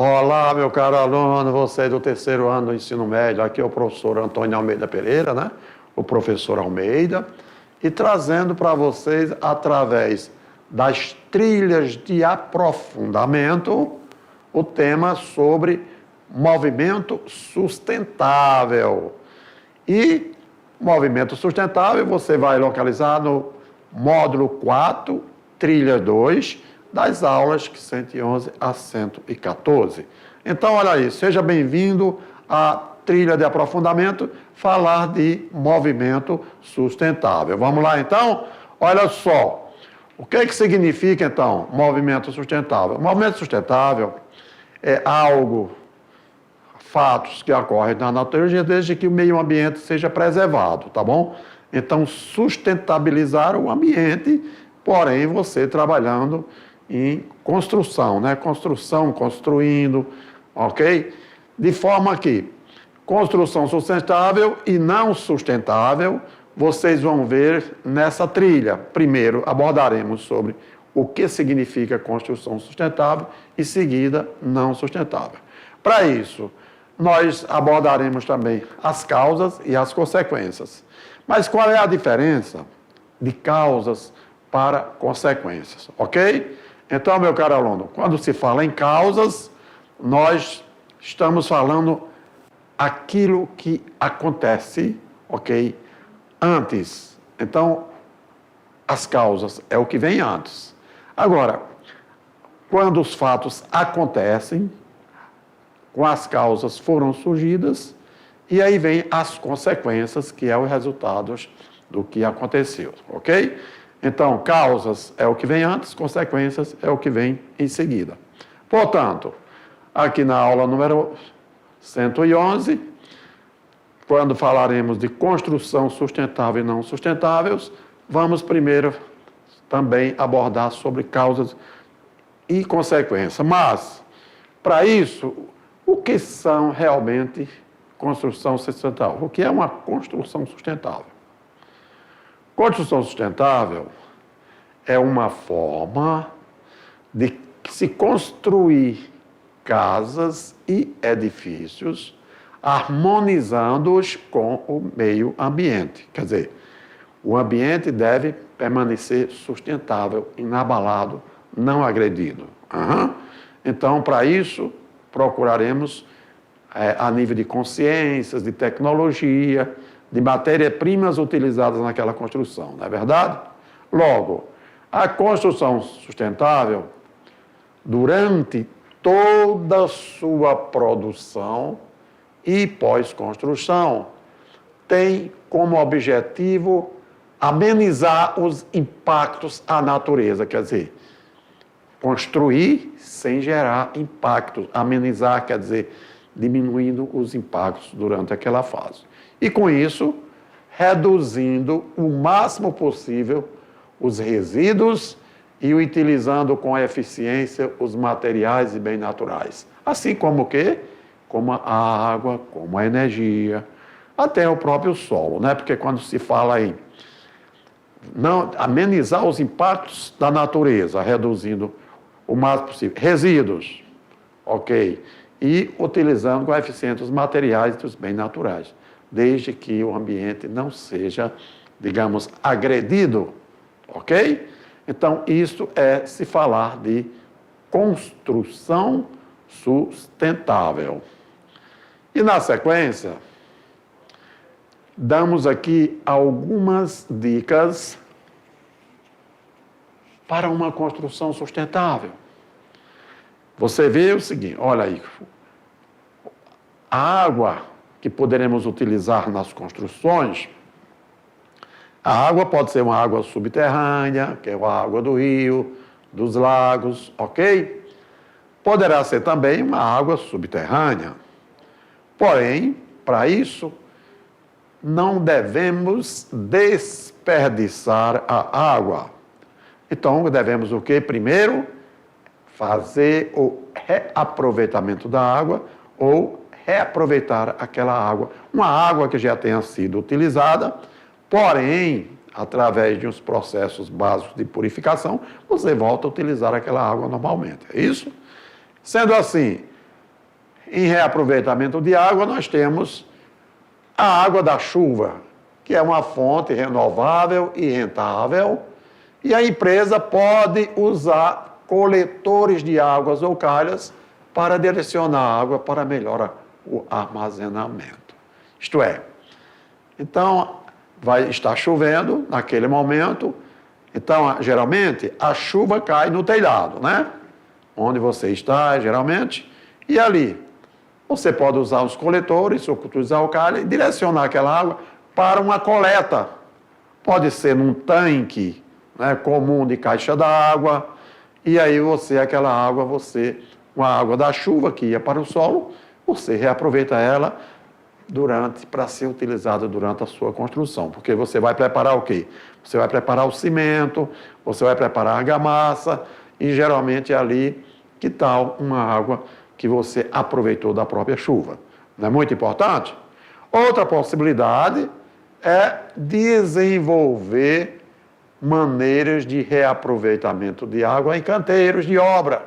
Olá, meu caro aluno, você do terceiro ano do ensino médio, aqui é o professor Antônio Almeida Pereira, né? O professor Almeida, e trazendo para vocês, através das trilhas de aprofundamento, o tema sobre movimento sustentável. E movimento sustentável você vai localizar no módulo 4, trilha 2, das aulas 111 a 114. Então, olha aí, seja bem-vindo à trilha de aprofundamento, falar de movimento sustentável. Vamos lá, então? Olha só, o que significa, então, movimento sustentável? Movimento sustentável é algo, fatos que ocorrem na natureza desde que o meio ambiente seja preservado, tá bom? Então, sustentabilizar o ambiente, porém, você trabalhando em construção, né? Construção, construindo, ok? De forma que construção sustentável e não sustentável, vocês vão ver nessa trilha. Primeiro, abordaremos sobre o que significa construção sustentável e, em seguida, não sustentável. Para isso, nós abordaremos também as causas e as consequências. Mas qual é a diferença de causas para consequências, ok? Então, meu caro aluno, quando se fala em causas, nós estamos falando aquilo que acontece, ok? Antes. Então, as causas é o que vem antes. Agora, quando os fatos acontecem, com as causas foram surgidas, e aí vem as consequências, que é o resultado do que aconteceu, ok? Então, causas é o que vem antes, consequências é o que vem em seguida. Portanto, aqui na aula número 111, quando falaremos de construção sustentável e não sustentáveis, vamos primeiro também abordar sobre causas e consequências. Mas, para isso, o que são realmente construção sustentável? O que é uma construção sustentável? Construção sustentável é uma forma de se construir casas e edifícios harmonizando-os com o meio ambiente. Quer dizer, o ambiente deve permanecer sustentável, inabalado, não agredido. Então, para isso, procuraremos, a nível de consciências, de tecnologia, de matérias-primas utilizadas naquela construção, não é verdade? Logo, a construção sustentável, durante toda a sua produção e pós-construção, tem como objetivo amenizar os impactos à natureza, quer dizer, construir sem gerar impactos, amenizar, quer dizer, diminuindo os impactos durante aquela fase. E com isso, reduzindo o máximo possível os resíduos e utilizando com eficiência os materiais e bens naturais. Assim como o quê? Como a água, como a energia, até o próprio solo, né? Porque quando se fala em não amenizar os impactos da natureza, reduzindo o máximo possível, resíduos, ok? E utilizando com eficiência os materiais e os bens naturais, desde que o ambiente não seja, digamos, agredido, ok? Então, isso é se falar de construção sustentável. E na sequência, damos aqui algumas dicas para uma construção sustentável. Você vê o seguinte, olha aí, a água que poderemos utilizar nas construções, a água pode ser uma água subterrânea, que é a água do rio, dos lagos, ok? Poderá ser também uma água subterrânea. Porém, para isso, não devemos desperdiçar a água. Então, devemos o quê? Primeiro, fazer o reaproveitamento da água ou reaproveitar aquela água. Uma água que já tenha sido utilizada, porém, através de uns processos básicos de purificação, você volta a utilizar aquela água normalmente. É isso? Sendo assim, em reaproveitamento de água, nós temos a água da chuva, que é uma fonte renovável e rentável, e a empresa pode usar coletores de águas ou calhas para direcionar a água para melhorar o armazenamento. Isto é, então vai estar chovendo naquele momento, então geralmente a chuva cai no telhado, né? Onde você está, geralmente, e ali você pode usar os coletores, ou utilizar o calha e direcionar aquela água para uma coleta. Pode ser num tanque, né, comum de caixa d'água, e aí aquela água, com a água da chuva que ia para o solo, você reaproveita ela para ser utilizada durante a sua construção. Porque você vai preparar o quê? Você vai preparar o cimento, você vai preparar a argamassa, e geralmente é ali, que tal uma água que você aproveitou da própria chuva? Não é muito importante? Outra possibilidade é desenvolver maneiras de reaproveitamento de água em canteiros de obra,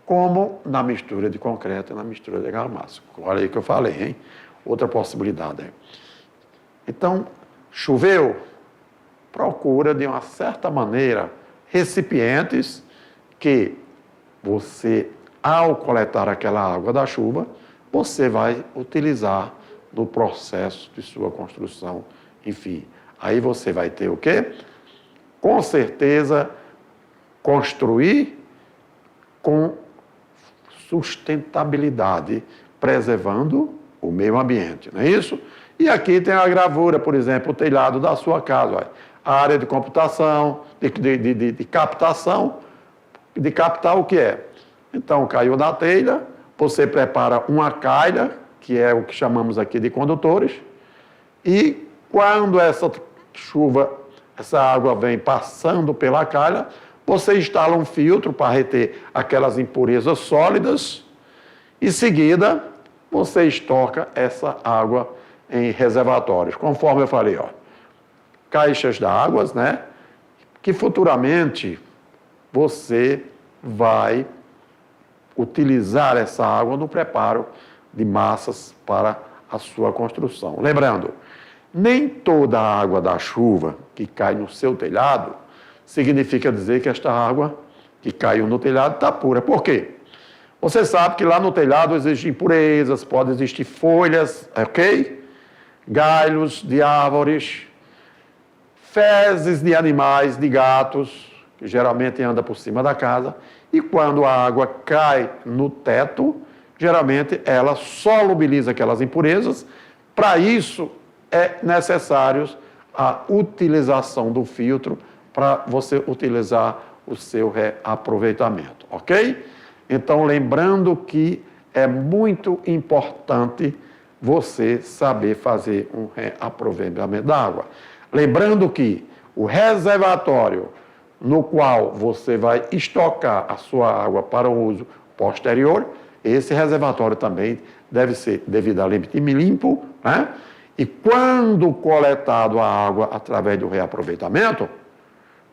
como na mistura de concreto e na mistura de argamassa. Olha aí que eu falei, hein? Outra possibilidade. Então, choveu, procura de uma certa maneira recipientes que você, ao coletar aquela água da chuva, você vai utilizar no processo de sua construção, enfim. Aí você vai ter o quê? Com certeza, construir com sustentabilidade, preservando o meio ambiente, não é isso? E aqui tem a gravura, por exemplo, o telhado da sua casa, olha. A área de computação, de captação, de captar o que é? Então, caiu na telha, você prepara uma calha, que é o que chamamos aqui de condutores, e quando essa água vem passando pela calha, você instala um filtro para reter aquelas impurezas sólidas, e em seguida, você estoca essa água em reservatórios, conforme eu falei, ó, caixas d'água, né, que futuramente você vai utilizar essa água no preparo de massas para a sua construção. Lembrando, nem toda a água da chuva que cai no seu telhado significa dizer que esta água que caiu no telhado está pura. Por quê? Você sabe que lá no telhado existem impurezas, pode existir folhas, ok? Galhos de árvores, fezes de animais, de gatos, que geralmente anda por cima da casa, e quando a água cai no teto, geralmente ela solubiliza aquelas impurezas. Para isso é necessário a utilização do filtro para você utilizar o seu reaproveitamento, ok? Então, lembrando que é muito importante você saber fazer um reaproveitamento da água. Lembrando que o reservatório no qual você vai estocar a sua água para o uso posterior, esse reservatório também deve ser devidamente limpo, né? E quando coletado a água através do reaproveitamento,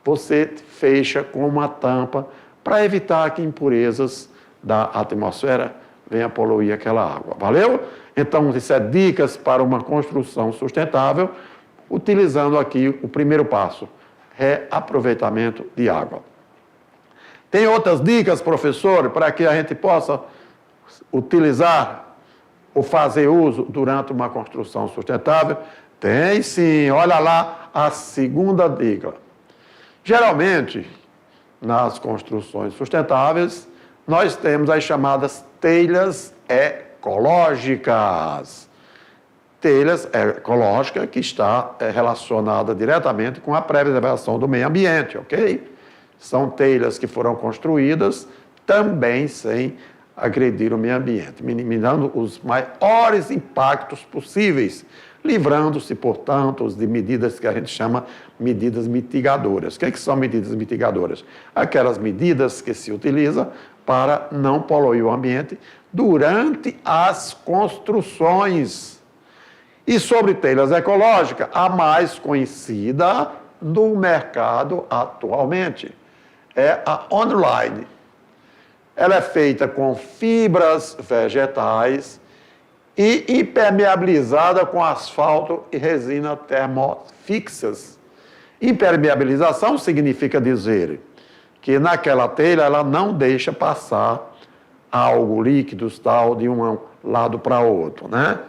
você fecha com uma tampa para evitar que impurezas da atmosfera venham poluir aquela água. Valeu? Então, isso é dicas para uma construção sustentável, utilizando aqui o primeiro passo, reaproveitamento de água. Tem outras dicas, professor, para que a gente possa utilizar ou fazer uso durante uma construção sustentável? Tem sim, olha lá a segunda dica. Geralmente, nas construções sustentáveis, nós temos as chamadas telhas ecológicas. Telhas ecológicas que está relacionada diretamente com a preservação do meio ambiente, ok? São telhas que foram construídas também sem agredir o meio ambiente, minimizando os maiores impactos possíveis, livrando-se, portanto, de medidas que a gente chama medidas mitigadoras. O que são medidas mitigadoras? Aquelas medidas que se utilizam para não poluir o ambiente durante as construções. E sobre telhas ecológicas, a mais conhecida no mercado atualmente é a online. ela é feita com fibras vegetais e impermeabilizada com asfalto e resina termofixas. Impermeabilização significa dizer que naquela telha ela não deixa passar algo líquidos tal de um lado para outro, né?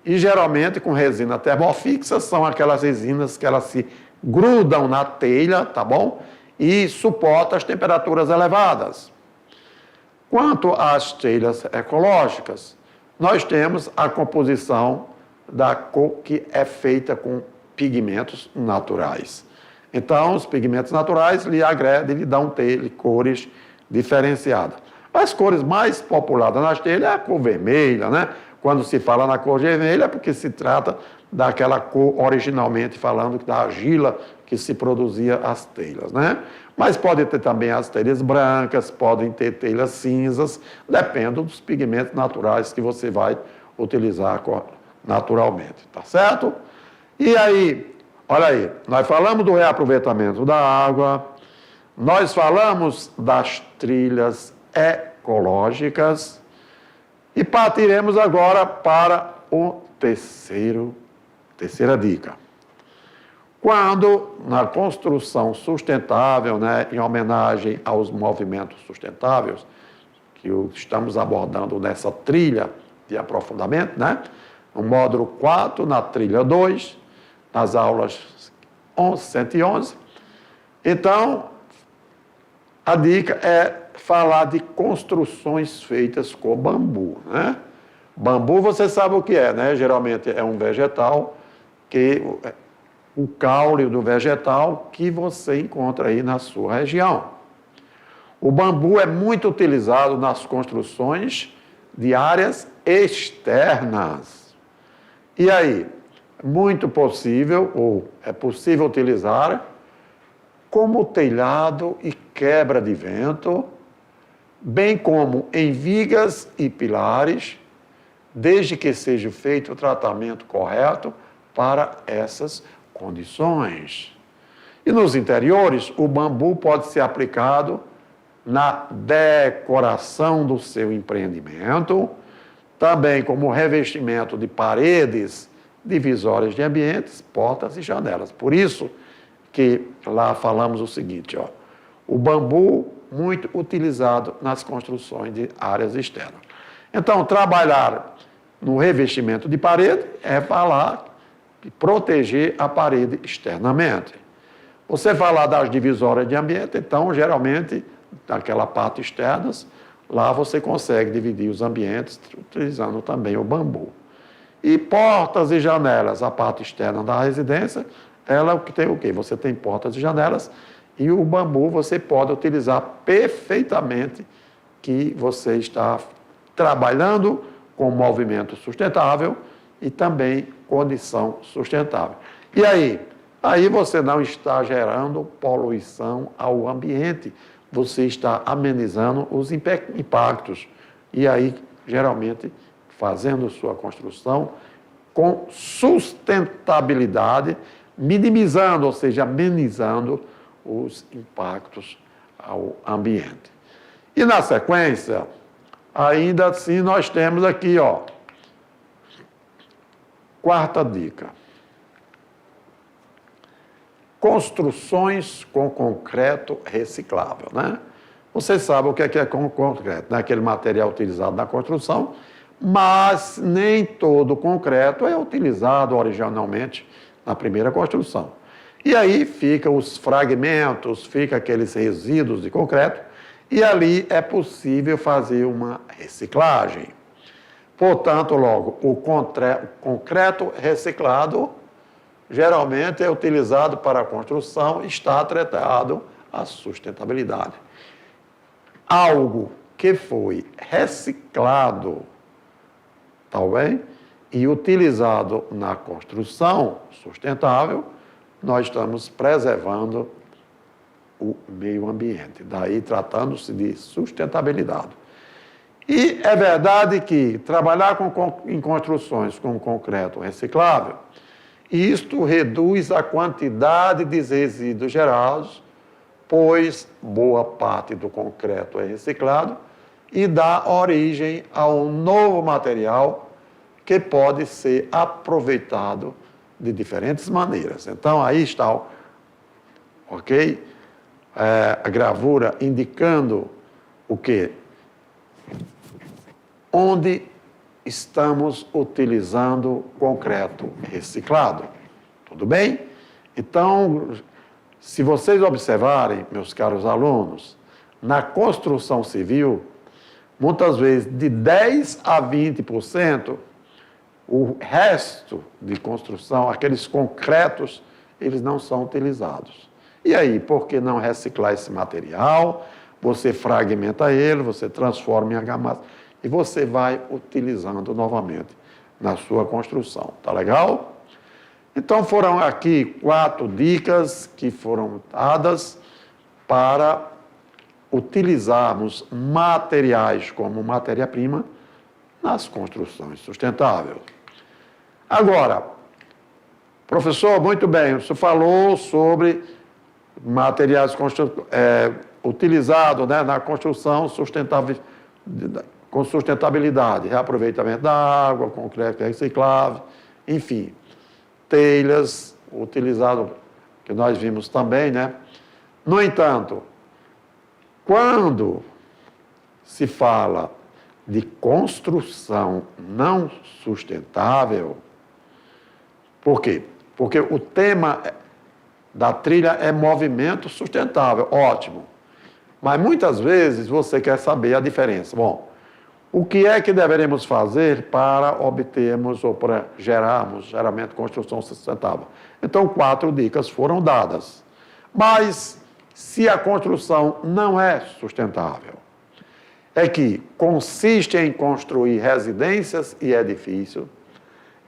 E geralmente com resina termofixa são aquelas resinas que elas se grudam na telha, tá bom? E suportam as temperaturas elevadas. Quanto às telhas ecológicas, nós temos a composição da cor que é feita com pigmentos naturais. Então, os pigmentos naturais lhe agredem, lhe dão cores diferenciadas. As cores mais populares nas telhas é a cor vermelha, né? Quando se fala na cor vermelha é porque se trata daquela cor originalmente falando da argila que se produzia as telhas, né? Mas pode ter também as telhas brancas, podem ter telhas cinzas, depende dos pigmentos naturais que você vai utilizar naturalmente, tá certo? E aí, olha aí, nós falamos do reaproveitamento da água, nós falamos das trilhas ecológicas e partiremos agora para o terceira dica. Quando, na construção sustentável, né, em homenagem aos movimentos sustentáveis, que estamos abordando nessa trilha de aprofundamento, né, no módulo 4, na trilha 2, nas aulas 111. Então, a dica é falar de construções feitas com bambu, né? Bambu, você sabe o que é, né? Geralmente é um vegetal que o caule do vegetal que você encontra aí na sua região. O bambu é muito utilizado nas construções de áreas externas. E aí, muito possível, ou é possível utilizar como telhado e quebra de vento, bem como em vigas e pilares, desde que seja feito o tratamento correto para essas condições. E nos interiores, o bambu pode ser aplicado na decoração do seu empreendimento, também como revestimento de paredes, divisórias de ambientes, portas e janelas. Por isso que lá falamos o seguinte, ó, o bambu muito utilizado nas construções de áreas externas. Então, trabalhar no revestimento de parede é falar de proteger a parede externamente. Você falar das divisórias de ambiente, então, geralmente, naquela parte externa, lá você consegue dividir os ambientes utilizando também o bambu. E portas e janelas, a parte externa da residência, ela tem o quê? Você tem portas e janelas e o bambu você pode utilizar perfeitamente que você está trabalhando com movimento sustentável e também condição sustentável. E aí? Aí você não está gerando poluição ao ambiente, você está amenizando os impactos. E aí, geralmente, fazendo sua construção com sustentabilidade, minimizando, ou seja, amenizando os impactos ao ambiente. E na sequência, ainda assim, nós temos aqui, ó, quarta dica. Construções com concreto reciclável, né? Você sabe o que é com concreto, né? Aquele material utilizado na construção, mas nem todo concreto é utilizado originalmente na primeira construção. E aí ficam os fragmentos, ficam aqueles resíduos de concreto, e ali é possível fazer uma reciclagem. Portanto, logo, o concreto reciclado geralmente é utilizado para a construção e está atrelado à sustentabilidade. Algo que foi reciclado, tá bem? E utilizado na construção sustentável, nós estamos preservando o meio ambiente, daí tratando-se de sustentabilidade. E é verdade que trabalhar em construções com concreto reciclável, isto reduz a quantidade de resíduos gerados, pois boa parte do concreto é reciclado e dá origem a um novo material que pode ser aproveitado de diferentes maneiras. Então, aí está, ok? A gravura indicando o quê? Onde estamos utilizando concreto reciclado. Tudo bem? Então, se vocês observarem, meus caros alunos, na construção civil, muitas vezes de 10% a 20%, o resto de construção, aqueles concretos, eles não são utilizados. E aí, por que não reciclar esse material? Você fragmenta ele, você transforma em argamassa e você vai utilizando novamente na sua construção. Tá legal? Então, foram aqui 4 dicas que foram dadas para utilizarmos materiais como matéria-prima nas construções sustentáveis. Agora, professor, muito bem, você falou sobre materiais utilizados, né, na construção sustentável, com sustentabilidade, reaproveitamento da água, concreto reciclável, enfim, telhas utilizadas, que nós vimos também, né? No entanto, quando se fala de construção não sustentável, por quê? Porque o tema da trilha é movimento sustentável, ótimo. Mas muitas vezes você quer saber a diferença. Bom, o que é que deveremos fazer para obtermos ou para gerarmos, geralmente, construção sustentável? Então, 4 dicas foram dadas. Mas, se a construção não é sustentável, é que consiste em construir residências e edifícios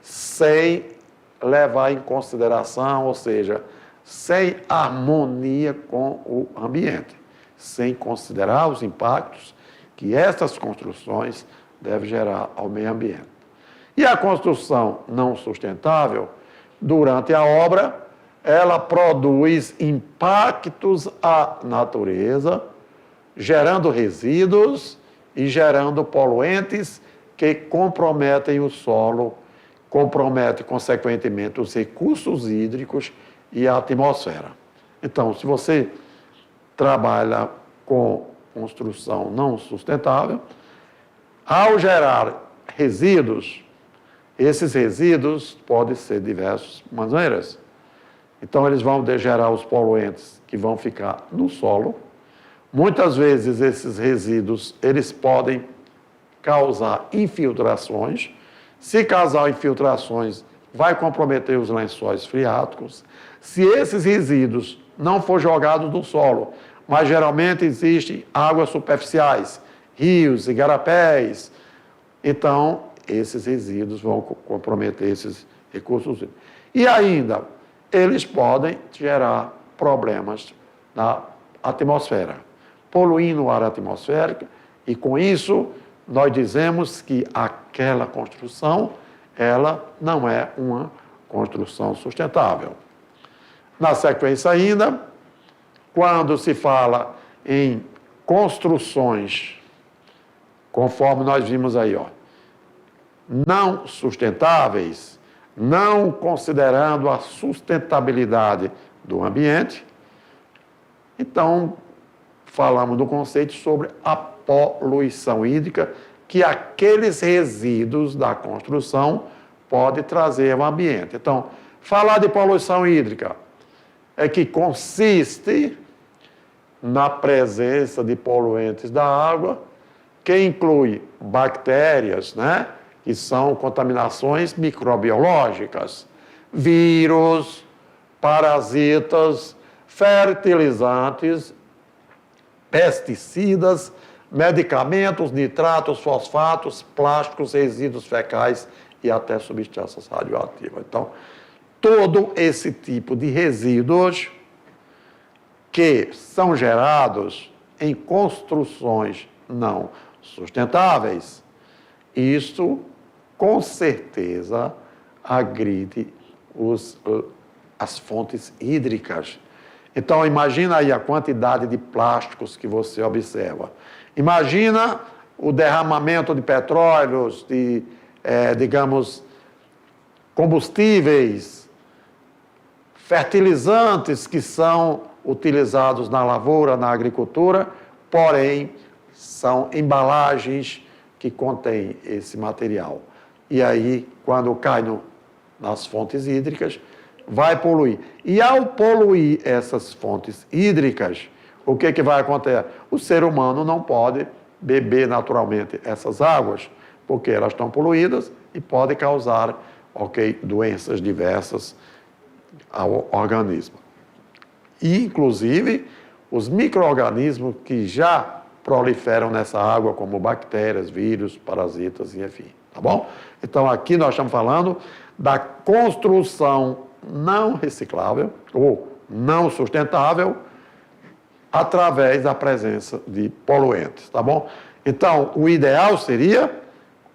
sem levar em consideração, ou seja, sem harmonia com o ambiente, sem considerar os impactos que essas construções devem gerar ao meio ambiente. E a construção não sustentável, durante a obra, ela produz impactos à natureza, gerando resíduos e gerando poluentes que comprometem o solo, comprometem, consequentemente, os recursos hídricos e a atmosfera. Então, se você trabalha com construção não sustentável, ao gerar resíduos, esses resíduos podem ser de diversas maneiras. Então, eles vão gerar os poluentes que vão ficar no solo. Muitas vezes, esses resíduos, eles podem causar infiltrações. Se causar infiltrações, vai comprometer os lençóis freáticos. Se esses resíduos não for jogados no solo, mas geralmente existem águas superficiais, rios, igarapés, então esses resíduos vão comprometer esses recursos. E ainda, eles podem gerar problemas na atmosfera, poluindo o ar atmosférico, e com isso nós dizemos que aquela construção, ela não é uma construção sustentável. Na sequência ainda, quando se fala em construções, conforme nós vimos aí, ó, não sustentáveis, não considerando a sustentabilidade do ambiente, então falamos do conceito sobre a poluição hídrica, que aqueles resíduos da construção podem trazer ao ambiente. Então, falar de poluição hídrica é que consiste na presença de poluentes da água, que inclui bactérias, né, que são contaminações microbiológicas, vírus, parasitas, fertilizantes, pesticidas, medicamentos, nitratos, fosfatos, plásticos, resíduos fecais e até substâncias radioativas. Então, todo esse tipo de resíduos que são gerados em construções não sustentáveis, isso com certeza agride as fontes hídricas. Então, imagina aí a quantidade de plásticos que você observa. Imagina o derramamento de petróleos, de, digamos, combustíveis, fertilizantes que são utilizados na lavoura, na agricultura, porém, são embalagens que contêm esse material. E aí, quando cai nas fontes hídricas, vai poluir. E ao poluir essas fontes hídricas, o que vai acontecer? O ser humano não pode beber naturalmente essas águas, porque elas estão poluídas e podem causar, doenças diversas ao organismo. E, inclusive, os micro-organismos que já proliferam nessa água, como bactérias, vírus, parasitas e enfim, tá bom? Então, aqui nós estamos falando da construção não reciclável ou não sustentável através da presença de poluentes, tá bom? Então, o ideal seria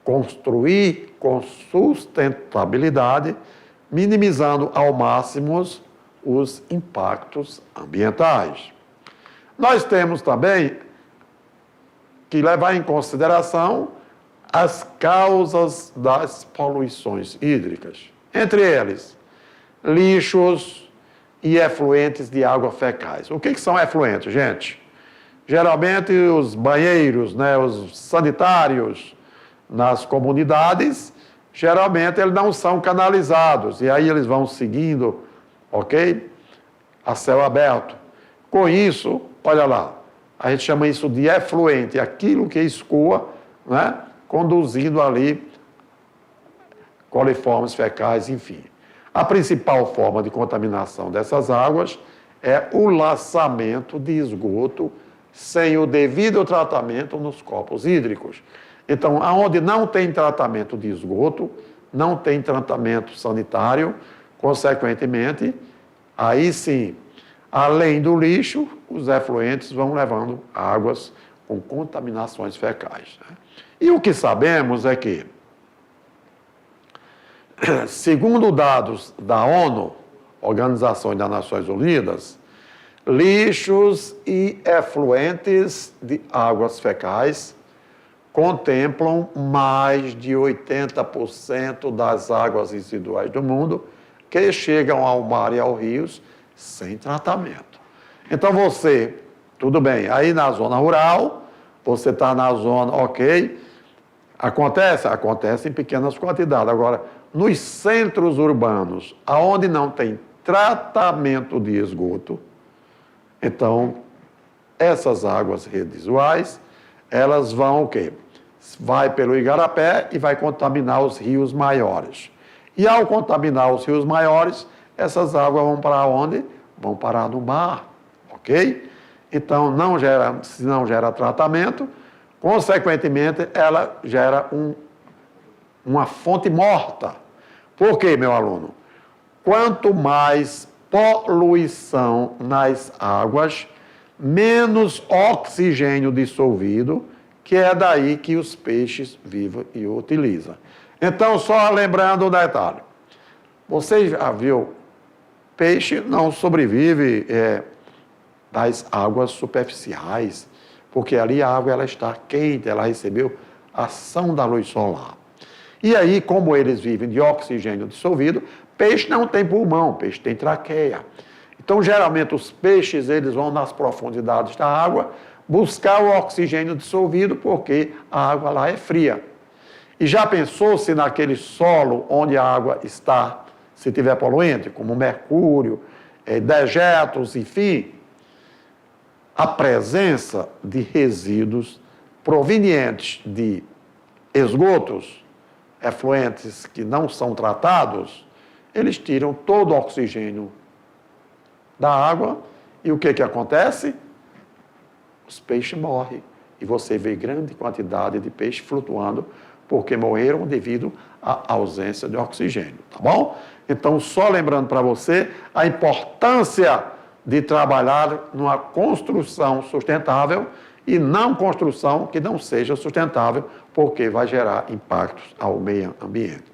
construir com sustentabilidade, minimizando ao máximo os impactos ambientais. Nós temos também que levar em consideração as causas das poluições hídricas. Entre eles, lixos e efluentes de água fecais. O que são efluentes, gente? Geralmente os banheiros, os sanitários nas comunidades, geralmente eles não são canalizados, e aí eles vão seguindo, a céu aberto. Com isso, olha lá, a gente chama isso de efluente, aquilo que escoa, conduzindo ali coliformes fecais, enfim. A principal forma de contaminação dessas águas é o lançamento de esgoto sem o devido tratamento nos corpos hídricos. Então, onde não tem tratamento de esgoto, não tem tratamento sanitário, consequentemente, aí sim, além do lixo, os efluentes vão levando águas com contaminações fecais. E o que sabemos é que, segundo dados da ONU, Organização das Nações Unidas, lixos e efluentes de águas fecais contemplam mais de 80% das águas residuais do mundo que chegam ao mar e aos rios sem tratamento. Então você, tudo bem, aí na zona rural, você está na zona, acontece em pequenas quantidades. Agora, nos centros urbanos, aonde não tem tratamento de esgoto, então, essas águas residuais, elas vão vai pelo igarapé e vai contaminar os rios maiores. E ao contaminar os rios maiores, essas águas vão para onde? Vão parar no mar, Então, se não gera tratamento, consequentemente, ela gera uma fonte morta. Por quê, meu aluno? Quanto mais poluição nas águas, menos oxigênio dissolvido, que é daí que os peixes vivem e utilizam. Então, só lembrando um detalhe. Você já viu, peixe não sobrevive das águas superficiais, porque ali a água ela está quente, ela recebeu a ação da luz solar. E aí, como eles vivem de oxigênio dissolvido, peixe não tem pulmão, peixe tem traqueia. Então, geralmente, os peixes eles vão nas profundidades da água buscar o oxigênio dissolvido, porque a água lá é fria. E já pensou se naquele solo onde a água está, se tiver poluente, como mercúrio, dejetos, enfim, a presença de resíduos provenientes de esgotos, efluentes que não são tratados, eles tiram todo o oxigênio da água e o que acontece? Os peixes morrem. E você vê grande quantidade de peixes flutuando porque morreram devido à ausência de oxigênio, tá bom? Então, só lembrando para você a importância de trabalhar numa construção sustentável e não construção que não seja sustentável, porque vai gerar impactos ao meio ambiente.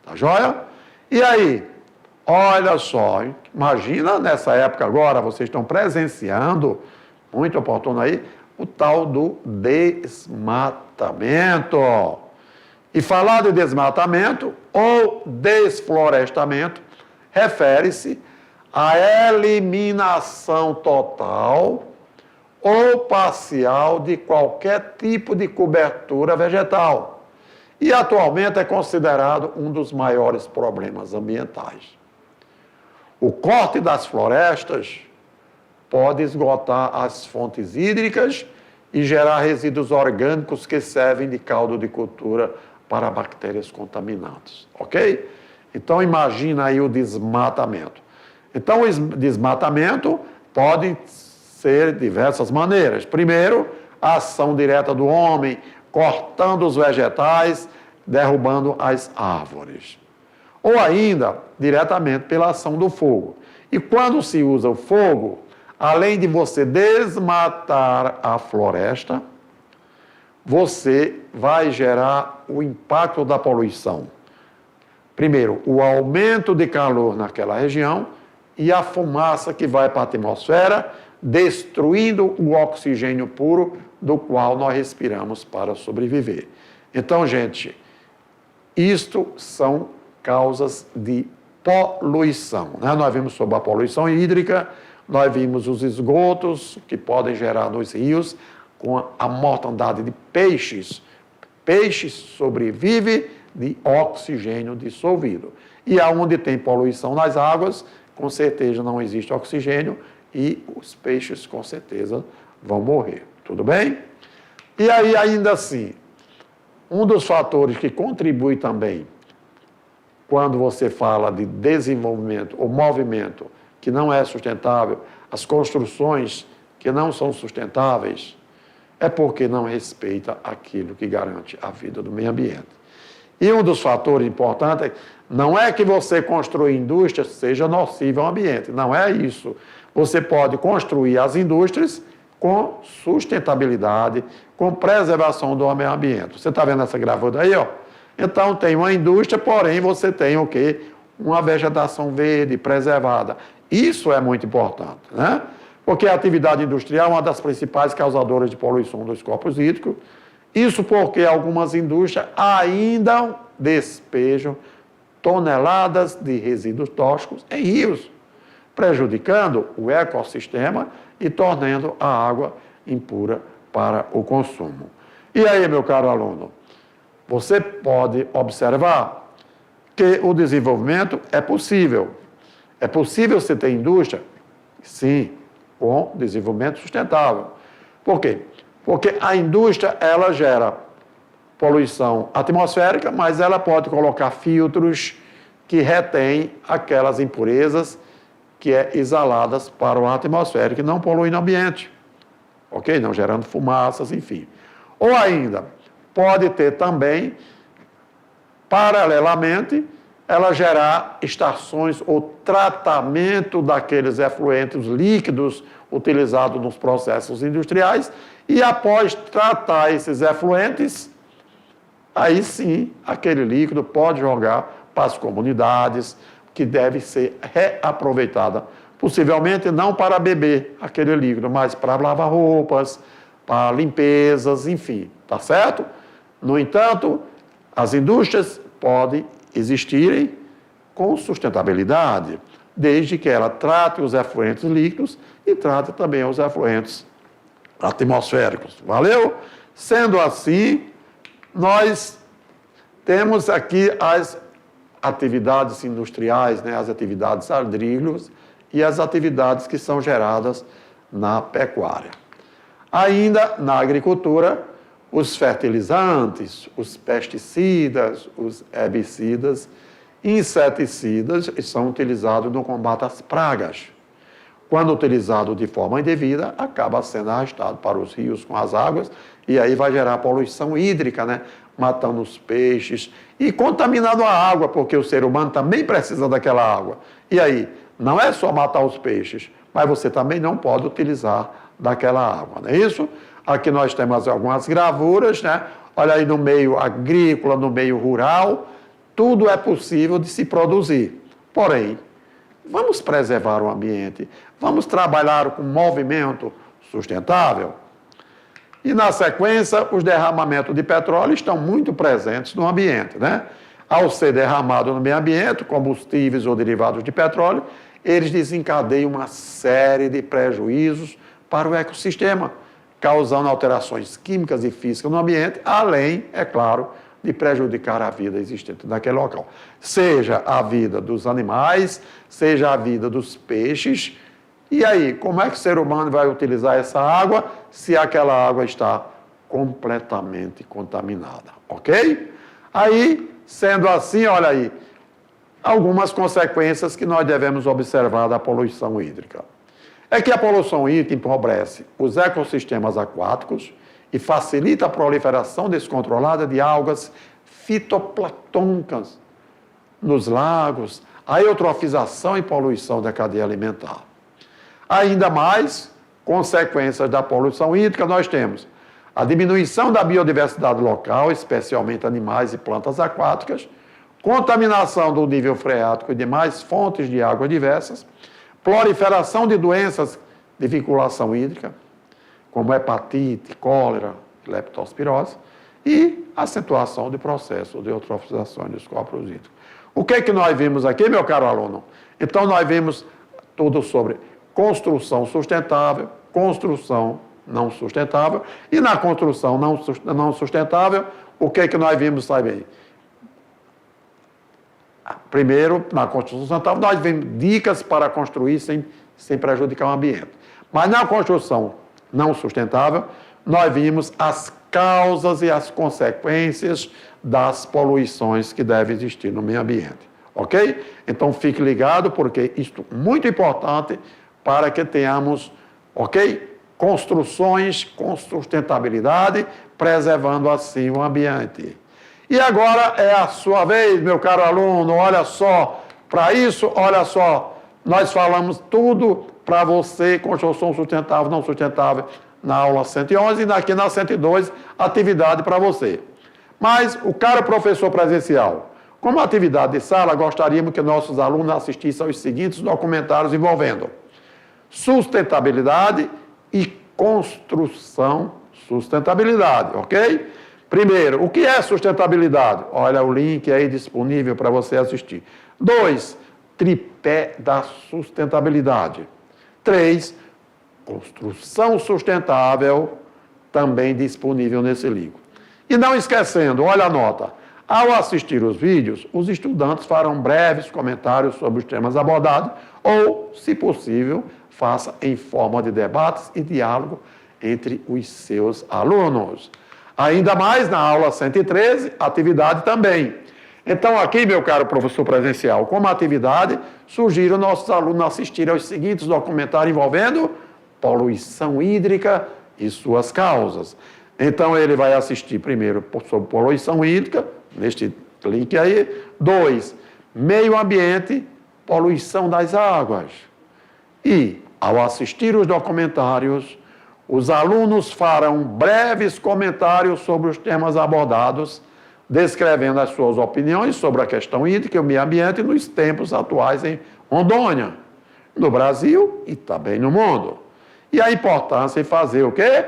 Tá joia? E aí, olha só, imagina nessa época agora, vocês estão presenciando, muito oportuno aí, o tal do desmatamento. E falar de desmatamento ou desflorestamento refere-se à eliminação total ou parcial de qualquer tipo de cobertura vegetal. E atualmente é considerado um dos maiores problemas ambientais. O corte das florestas pode esgotar as fontes hídricas e gerar resíduos orgânicos que servem de caldo de cultura para bactérias contaminantes, ok? Então, imagina aí o desmatamento. Então, o desmatamento pode ser de diversas maneiras. Primeiro, a ação direta do homem, cortando os vegetais, derrubando as árvores. Ou ainda, diretamente pela ação do fogo. E quando se usa o fogo, além de você desmatar a floresta, você vai gerar o impacto da poluição. Primeiro, o aumento de calor naquela região e a fumaça que vai para a atmosfera, destruindo o oxigênio puro do qual nós respiramos para sobreviver. Então, gente, isto são causas de poluição, né? Nós vimos sobre a poluição hídrica, nós vimos os esgotos que podem gerar nos rios, com a mortandade de peixes. Peixes sobrevivem de oxigênio dissolvido. E aonde tem poluição nas águas, com certeza não existe oxigênio e os peixes com certeza vão morrer. Tudo bem? E aí, ainda assim, um dos fatores que contribui também, quando você fala de desenvolvimento ou movimento que não é sustentável, as construções que não são sustentáveis, é porque não respeita aquilo que garante a vida do meio ambiente. E um dos fatores importantes não é que você construir indústrias seja nociva ao ambiente, não é isso. Você pode construir as indústrias com sustentabilidade, com preservação do meio ambiente. Você está vendo essa gravura aí, ó? Então tem uma indústria, porém você tem o quê? Uma vegetação verde, preservada. Isso é muito importante, né? Porque a atividade industrial é uma das principais causadoras de poluição dos corpos hídricos. Isso porque algumas indústrias ainda despejam toneladas de resíduos tóxicos em rios, prejudicando o ecossistema e tornando a água impura para o consumo. E aí, meu caro aluno, você pode observar que o desenvolvimento é possível. É possível você ter indústria? Sim, com desenvolvimento sustentável. Por quê? Porque a indústria, ela gera poluição atmosférica, mas ela pode colocar filtros que retêm aquelas impurezas que é exaladas para o atmosférico e não poluem o ambiente. Ok? Não gerando fumaças, enfim. Ou ainda, pode ter também, paralelamente, ela gerar estações ou tratamento daqueles efluentes líquidos utilizados nos processos industriais e após tratar esses efluentes, aí sim, aquele líquido pode jogar para as comunidades, que deve ser reaproveitada, possivelmente não para beber aquele líquido, mas para lavar roupas, para limpezas, enfim, tá certo? No entanto, as indústrias podem existirem com sustentabilidade, desde que ela trate os efluentes líquidos e trate também os efluentes atmosféricos. Valeu? Sendo assim, nós temos aqui as atividades industriais, né, as atividades agrícolas e as atividades que são geradas na pecuária. Ainda na agricultura, os fertilizantes, os pesticidas, os herbicidas, inseticidas são utilizados no combate às pragas. Quando utilizado de forma indevida, acaba sendo arrastado para os rios com as águas e aí vai gerar poluição hídrica, né? Matando os peixes e contaminando a água, porque o ser humano também precisa daquela água. E aí, não é só matar os peixes, mas você também não pode utilizar daquela água, não é isso? Aqui nós temos algumas gravuras, né? Olha aí no meio agrícola, no meio rural, tudo é possível de se produzir. Porém, vamos preservar o ambiente, vamos trabalhar com movimento sustentável. E, na sequência, os derramamentos de petróleo estão muito presentes no ambiente, né? Ao ser derramado no meio ambiente, combustíveis ou derivados de petróleo, eles desencadeiam uma série de prejuízos para o ecossistema, causando alterações químicas e físicas no ambiente, além, é claro, de prejudicar a vida existente naquele local. Seja a vida dos animais, seja a vida dos peixes. E aí, como é que o ser humano vai utilizar essa água se aquela água está completamente contaminada, ok? Aí, sendo assim, olha aí, algumas consequências que nós devemos observar da poluição hídrica. É que a poluição hídrica empobrece os ecossistemas aquáticos e facilita a proliferação descontrolada de algas fitoplânctons nos lagos, a eutrofização e poluição da cadeia alimentar. Ainda mais consequências da poluição hídrica, nós temos a diminuição da biodiversidade local, especialmente animais e plantas aquáticas, contaminação do nível freático e demais fontes de água diversas, proliferação de doenças de vinculação hídrica, como hepatite, cólera, leptospirose, e acentuação de processos de eutrofização dos corpos hídricos. O que é que nós vimos aqui, meu caro aluno? Então, nós vimos tudo sobre construção sustentável, construção não sustentável, e na construção não sustentável, o que é que nós vimos também? Primeiro, na construção sustentável, nós vimos dicas para construir sem prejudicar o ambiente. Mas na construção não sustentável, nós vimos as causas e as consequências das poluições que devem existir no meio ambiente, ok? Então, fique ligado, porque isto é muito importante para que tenhamos, ok? Construções com sustentabilidade, preservando assim o ambiente. E agora é a sua vez, meu caro aluno, olha só, para isso, olha só, nós falamos tudo para você, construção sustentável, não sustentável, na aula 111 e aqui na 102, atividade para você. Mas, o caro professor presencial, como atividade de sala, gostaríamos que nossos alunos assistissem aos seguintes documentários envolvendo sustentabilidade e construção sustentabilidade, ok? Primeiro, o que é sustentabilidade? Olha o link aí disponível para você assistir. 2, tripé da sustentabilidade. 3, construção sustentável, também disponível nesse link. E não esquecendo, olha a nota, ao assistir os vídeos, os estudantes farão breves comentários sobre os temas abordados ou, se possível, faça em forma de debates e diálogo entre os seus alunos. Ainda mais na aula 113, atividade também. Então, aqui, meu caro professor presencial, como atividade, sugiro nossos alunos assistirem aos seguintes documentários envolvendo poluição hídrica e suas causas. Então, ele vai assistir primeiro sobre poluição hídrica, neste link aí. 2, meio ambiente, poluição das águas. E, ao assistir os documentários, os alunos farão breves comentários sobre os temas abordados, descrevendo as suas opiniões sobre a questão hídrica e o meio ambiente nos tempos atuais em Rondônia, no Brasil e também no mundo. E a importância em fazer o quê?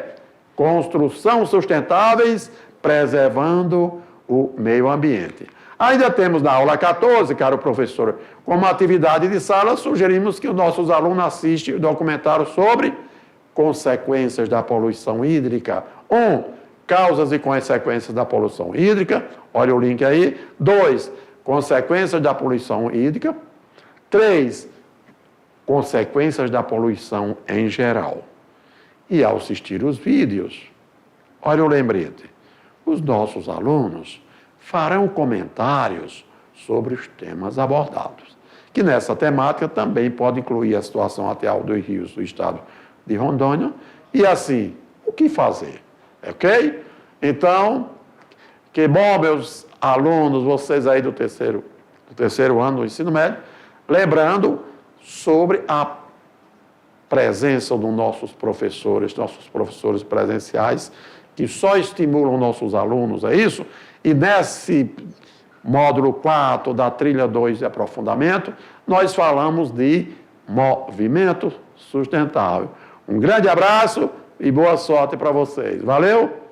Construção sustentáveis, preservando o meio ambiente. Ainda temos na aula 14, caro professor, como atividade de sala, sugerimos que os nossos alunos assistam o documentário sobre consequências da poluição hídrica. 1, causas e consequências da poluição hídrica. Olha o link aí. 2, consequências da poluição hídrica. 3, consequências da poluição em geral. E ao assistir os vídeos, olha o lembrete, os nossos alunos farão comentários sobre os temas abordados, que nessa temática também pode incluir a situação atual dos rios do estado de Rondônia, e assim, o que fazer? Ok? Então, que bom, meus alunos, vocês aí do terceiro ano do ensino médio, lembrando sobre a presença dos nossos professores presenciais, que só estimulam nossos alunos, é isso? E nesse módulo 4 da trilha 2 de aprofundamento, nós falamos de movimento sustentável. Um grande abraço e boa sorte para vocês. Valeu?